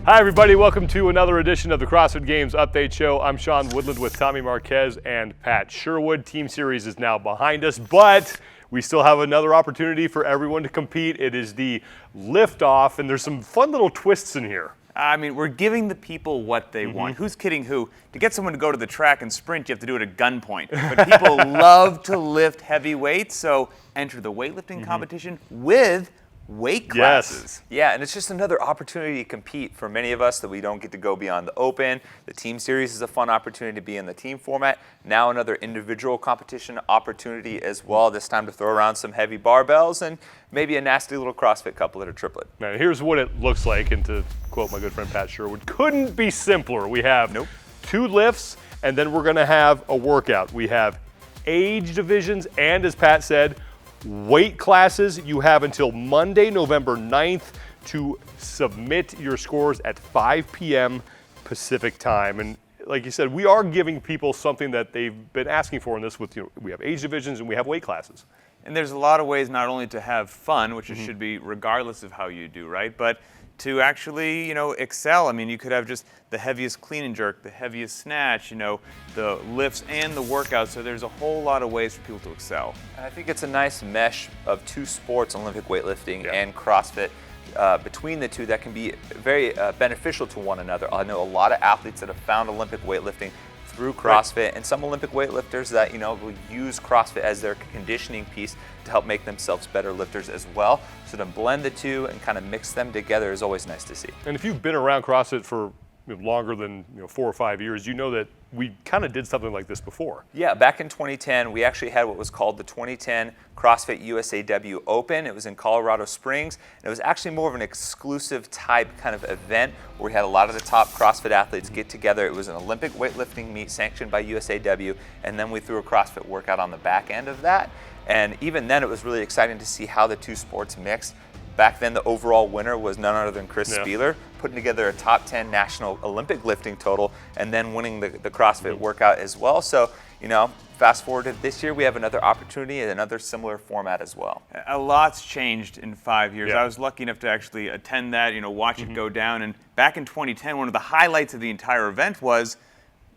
Hi everybody, welcome to another edition of the CrossFit Games Update Show. I'm Sean Woodland with Tommy Marquez and Pat Sherwood. Team Series is now behind us, but we still have another opportunity for everyone to compete. It is the Liftoff, and there's some fun little twists in here. I mean, we're giving the people what they want. Who's kidding who? To get someone to go to the track and sprint, you have to do it at gunpoint. But people love to lift heavy weights, so enter the weightlifting competition with weight classes. Yeah, and it's just another opportunity to compete for many of us that we don't get to go beyond the open. The team series is a fun opportunity to be in the team format. Now another individual competition opportunity as well, this time to throw around some heavy barbells and maybe a nasty little CrossFit couplet or triplet. Now here's what it looks like, and to quote my good friend Pat Sherwood, couldn't be simpler. We have 2 lifts, and then we're gonna have a workout. We have age divisions, and as Pat said, weight classes. You have until Monday, November 9th to submit your scores at 5 p.m. Pacific time. And like you said, we are giving people something that they've been asking for in this with, we have age divisions and we have weight classes. And there's a lot of ways not only to have fun, which it should be regardless of how you do, right? But to actually, excel. I mean, you could have just the heaviest clean and jerk, the heaviest snatch, the lifts and the workouts. So there's a whole lot of ways for people to excel. And I think it's a nice mesh of 2 sports, Olympic weightlifting and CrossFit, between the two that can be very beneficial to one another. I know a lot of athletes that have found Olympic weightlifting through CrossFit, and some Olympic weightlifters that will use CrossFit as their conditioning piece to help make themselves better lifters as well. So to blend the two and kind of mix them together is always nice to see. And if you've been around CrossFit for longer than 4 or 5 years, you know that we kind of did something like this before. Yeah, back in 2010, we actually had what was called the 2010 CrossFit USAW Open. It was in Colorado Springs. And it was actually more of an exclusive type kind of event where we had a lot of the top CrossFit athletes get together. It was an Olympic weightlifting meet sanctioned by USAW, and then we threw a CrossFit workout on the back end of that. And even then, it was really exciting to see how the 2 sports mixed. Back then, the overall winner was none other than Chris Spieler, putting together a top 10 national Olympic lifting total and then winning the CrossFit workout as well. So, fast forward to this year, we have another opportunity and another similar format as well. A lot's changed in 5 years. Yeah. I was lucky enough to actually attend that, watch it go down. And back in 2010, one of the highlights of the entire event was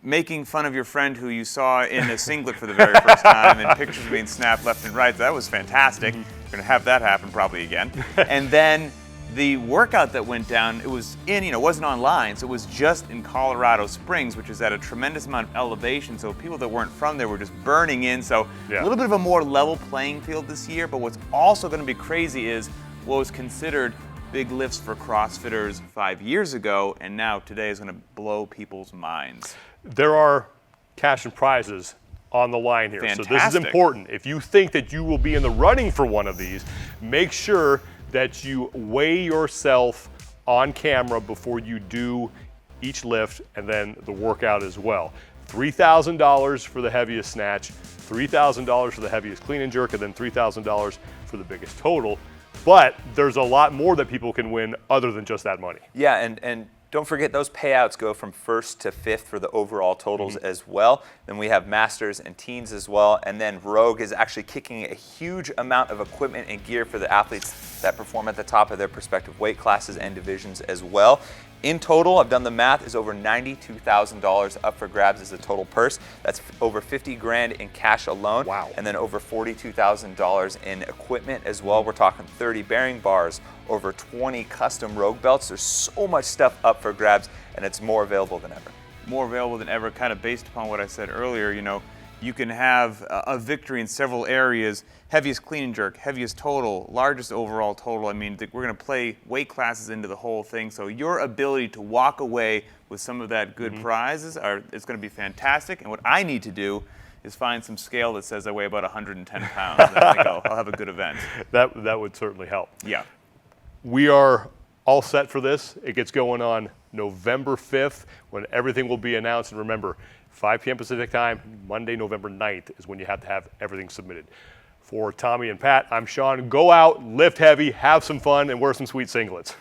making fun of your friend who you saw in a singlet for the very first time and pictures being snapped left and right. That was fantastic. We're going to have that happen probably again. And then the workout that went down, it was it wasn't online, so it was just in Colorado Springs, which is at a tremendous amount of elevation. So people that weren't from there were just burning in. So a little bit of a more level playing field this year. But what's also going to be crazy is what was considered big lifts for CrossFitters 5 years ago, and now today is going to blow people's minds. There are cash and prizes on the line here. Fantastic. So this is important. If you think that you will be in the running for one of these, make sure that you weigh yourself on camera before you do each lift and then the workout as well. $3,000 for the heaviest snatch, $3,000 for the heaviest clean and jerk, and then $3,000 for the biggest total. But there's a lot more that people can win other than just that money. Yeah, and don't forget those payouts go from 1st to 5th for the overall totals as well. Then we have masters and teens as well. And then Rogue is actually kicking a huge amount of equipment and gear for the athletes that perform at the top of their respective weight classes and divisions as well. In total, I've done the math, is over $92,000 up for grabs as a total purse. That's over 50 grand in cash alone. Wow. And then over $42,000 in equipment as well. We're talking 30 bearing bars, over 20 custom Rogue belts. There's so much stuff up for grabs, and it's more available than ever. More available than ever, kind of based upon what I said earlier. You can have a victory in several areas: heaviest clean and jerk, heaviest total, largest overall total. I mean, we're going to play weight classes into the whole thing. So your ability to walk away with some of that good prizes is going to be fantastic. And what I need to do is find some scale that says I weigh about 110 pounds. And I think I'll have a good event. That would certainly help. Yeah. We are all set for this. It gets going on November 5th when everything will be announced. And remember, 5 p.m. Pacific time, Monday, November 9th is when you have to have everything submitted. For Tommy and Pat, I'm Sean. Go out, lift heavy, have some fun, and wear some sweet singlets.